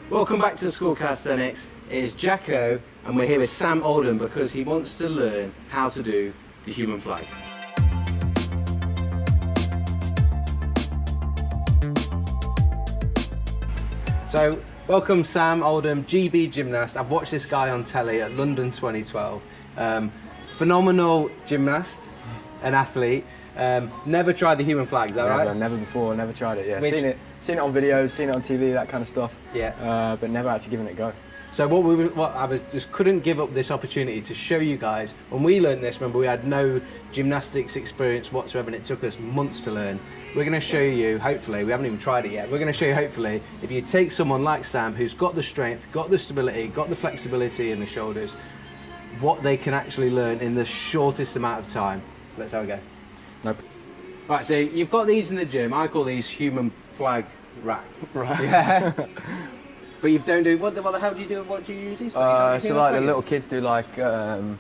Welcome back to the School Calisthenics. It's Jacko and we're here with Sam Oldham because he wants to learn how to do the human flag. So, welcome Sam Oldham, GB gymnast. I've watched this guy on telly at London 2012. Phenomenal gymnast, an athlete. Never tried the human flag, is that right? Never before, never tried it, yeah. Seen it on videos, seen it on TV, that kind of stuff. Yeah. But never actually given it a go. So just couldn't give up this opportunity to show you guys. When we learned this, remember we had no gymnastics experience whatsoever and it took us months to learn. We're going to show you, hopefully, we haven't even tried it yet, we're going to show you hopefully, if you take someone like Sam who's got the strength, got the stability, got the flexibility in the shoulders, what they can actually learn in the shortest amount of time. So let's have a go. Nope. Right, so you've got these in the gym. I call these human flag rack. Right. Yeah. But you don't do, what the hell do you do, what do you use these for? So like the little kids do like, you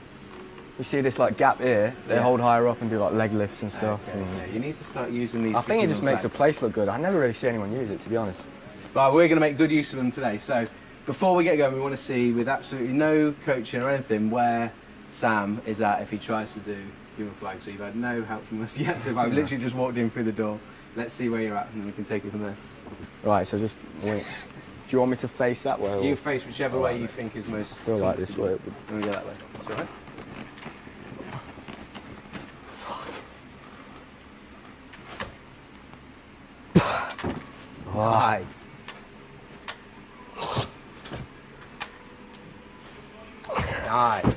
see this like gap here, they hold higher up and do like leg lifts and stuff. Okay, yeah, you need to start using these. I think it just makes the place look good. I never really see anyone use it, to be honest. Right, we're going to make good use of them today. So before we get going, we want to see, with absolutely no coaching or anything, where Sam is at if he tries to do human flag. So you've had no help from us yet. So if I've literally just walked in through the door, let's see where you're at and we can take it from there. Right, so just wait. Do you want me to face that way? You face whichever way you think is most. I feel like this way. I'm going to go that way. That's all right. Nice. Nice.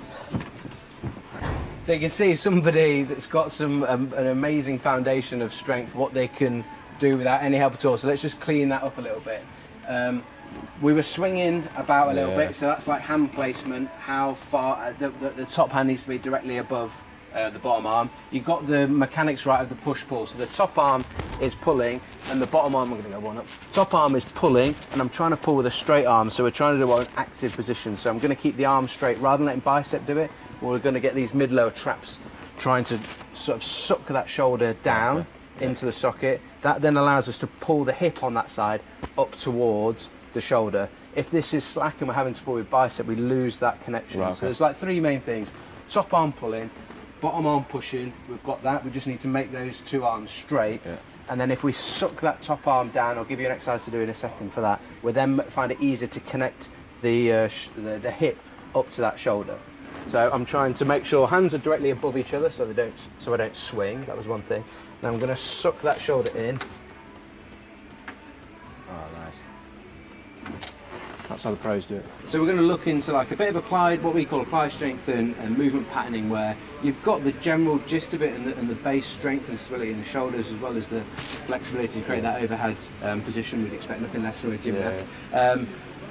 So you can see somebody that's got some an amazing foundation of strength, what they can do without any help at all. So let's just clean that up a little bit. We were swinging about a little bit, so that's like hand placement, how far the top hand needs to be directly above the bottom arm. You've got the mechanics right of the push-pull, so the top arm is pulling and the bottom arm, I'm going to go one up, top arm is pulling and I'm trying to pull with a straight arm, so we're trying to do an active position. So I'm going to keep the arm straight rather than letting bicep do it. We're going to get these mid-lower traps trying to sort of suck that shoulder down into the socket. That then allows us to pull the hip on that side up towards the shoulder. If this is slack and we're having to pull with bicep, we lose that connection. Right, okay. So there's like three main things. Top arm pulling, bottom arm pushing, we've got that. We just need to make those two arms straight. Yeah. And then if we suck that top arm down, I'll give you an exercise to do in a second for that, we'll then find it easier to connect the hip up to that shoulder. So I'm trying to make sure hands are directly above each other so I don't swing. That was one thing. Now I'm going to suck that shoulder in. Oh, nice. That's how the pros do it. So we're going to look into like a bit of applied, what we call applied strength and movement patterning, where you've got the general gist of it and the base strength and stability in the shoulders, as well as the flexibility to create that overhead position. We'd expect nothing less from a gymnast. Yeah.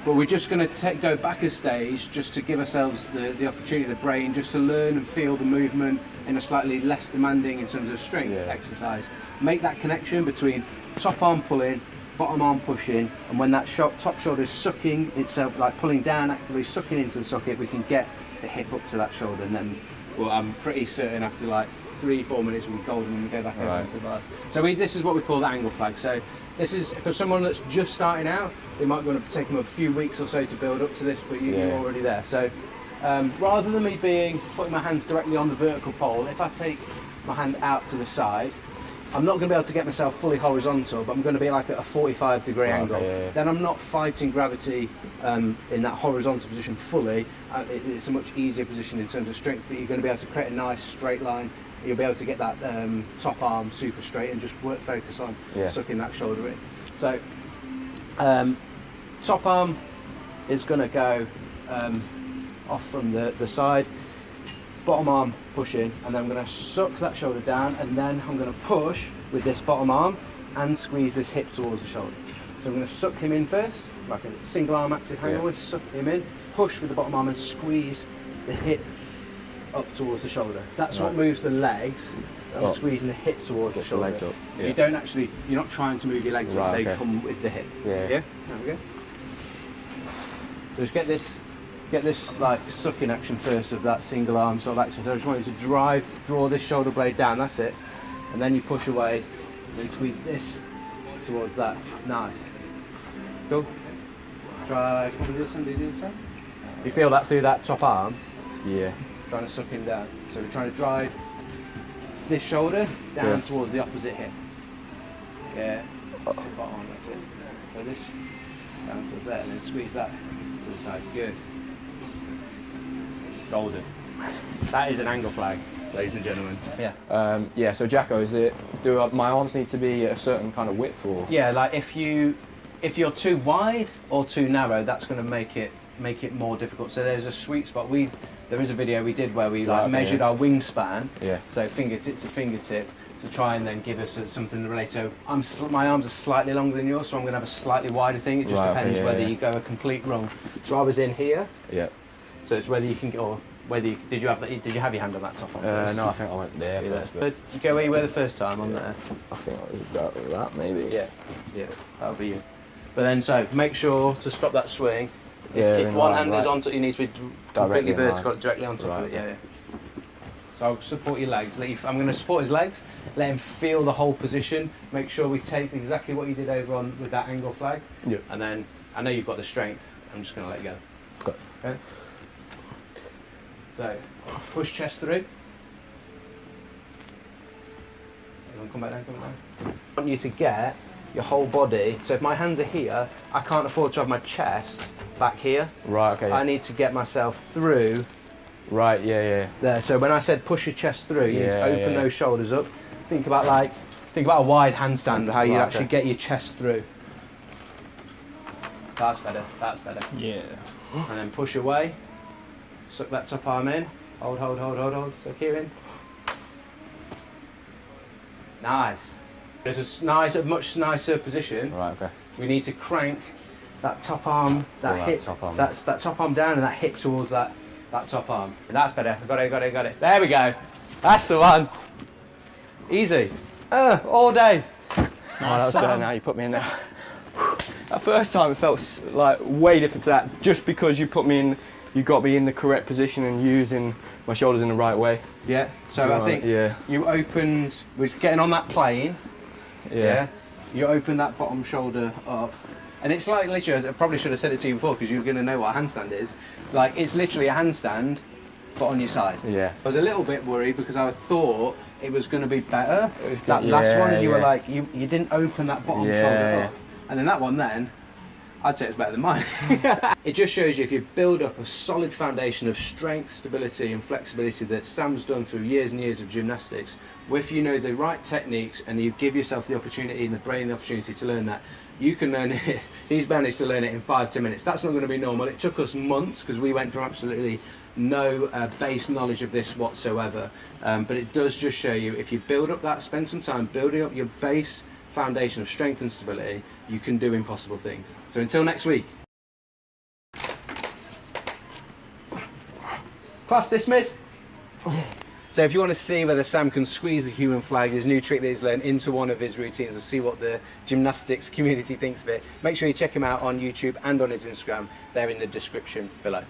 But we're just going to go back a stage just to give ourselves the opportunity, the brain, just to learn and feel the movement in a slightly less demanding in terms of strength exercise. Make that connection between top arm pulling, bottom arm pushing, and when that top shoulder is sucking, it's like pulling down, actively sucking into the socket, we can get the hip up to that shoulder, and then, well, I'm pretty certain after like 3-4 minutes we'll be golden when we go back over into the bars. So this is what we call the angle flag. So this is for someone that's just starting out. It might want to take them a few weeks or so to build up to this, but you're already there. So rather than me putting my hands directly on the vertical pole, if I take my hand out to the side, I'm not going to be able to get myself fully horizontal, but I'm going to be like at a 45-degree angle. Then I'm not fighting gravity in that horizontal position fully. It's a much easier position in terms of strength, but you're going to be able to create a nice straight line. You'll be able to get that top arm super straight and just focus on sucking that shoulder in. So top arm is going to go off from the side, bottom arm push in, and then I'm going to suck that shoulder down, and then I'm going to push with this bottom arm and squeeze this hip towards the shoulder. So I'm going to suck him in first, like a single arm active hang always, suck him in, push with the bottom arm and squeeze the hip up towards the shoulder. That's what moves the legs. I'm squeezing the hip towards the shoulder. The legs up. Yeah. You don't actually, you're not trying to move your legs up, they come with the hip. Yeah? There we go. Just get this like sucking action first of that single arm sort of action. So I just want you to draw this shoulder blade down, that's it. And then you push away, and then squeeze this towards that. Nice. Cool. Drive, come on, do this one, do this one. You feel that through that top arm? Yeah. Trying to suck him down. So we're trying to drive this shoulder down Yeah. towards the opposite hip. Yeah. Top arm, that's it. So this down towards there, and then squeeze that to the side. Good. Golden. That is an angle flag, ladies and gentlemen. Yeah. Yeah. So Jacko, do my arms need to be a certain kind of width or? Yeah, like if you're too wide or too narrow, that's going to make it more difficult. So there's a sweet spot. There is a video we did where we measured our wingspan. Yeah. So fingertip to fingertip to try and then give us something related. So my arms are slightly longer than yours, so I'm going to have a slightly wider thing. It just depends whether you go a complete wrong. So I was in here. Yeah. So it's whether you can or whether you, did you have your hand on that top one first? No, I think I went there first. But you go where you were the first time on there. I think it was about that maybe. Yeah. That'll be you. But then so make sure to stop that swing. If in one line, hand is onto, you need to be completely Directly in vertical, line. directly on top of it. Right. Yeah. So I'll support your legs. I'm going to support his legs. Let him feel the whole position. Make sure we take exactly what you did over on with that angle flag. Yeah. And then I know you've got the strength. I'm just going to let you go. Okay. So push chest through. Come back down. I want you to get your whole body. So if my hands are here, I can't afford to have my chest back here. Right. Okay. I need to get myself through Right. Yeah. there. So when I said push your chest through, you need to open yeah. those shoulders up. Think about a wide handstand, how you Right, actually get your chest through. That's better. Yeah. And then push away. Suck that top arm in. Hold. Suck here in. Nice. There's a much nicer position. Right. Okay. We need to crank that top arm, that hip, top arm. that top arm down and that hip towards that top arm. That's better. Got it. There we go. That's the one. Easy. All day. Oh, that was better now. You put me in there. That first time it felt like way different to that, just because you put me in, you got me in the correct position and using my shoulders in the right way. Yeah. So I think you opened. We're getting on that plane. Yeah. You open that bottom shoulder up. And it's like literally, I probably should have said it to you before because you're going to know what a handstand is. Like, it's literally a handstand, but on your side. Yeah. I was a little bit worried because I thought it was going to be better. That last one, you were like, you didn't open that bottom shoulder up. And then that one then, I'd say it's better than mine. It just shows you if you build up a solid foundation of strength, stability and flexibility that Sam's done through years and years of gymnastics, if you know the right techniques and you give yourself the opportunity and the brain the opportunity to learn that, you can learn it. He's managed to learn it in 5-10 minutes. That's not going to be normal. It took us months because we went from absolutely no base knowledge of this whatsoever. But it does just show you if you build up that, spend some time building up your base foundation of strength and stability, you can do impossible things. So until next week. Class dismissed. So if you want to see whether Sam can squeeze the human flag, his new trick that he's learned, into one of his routines and see what the gymnastics community thinks of it, make sure you check him out on YouTube and on his Instagram. They're in the description below.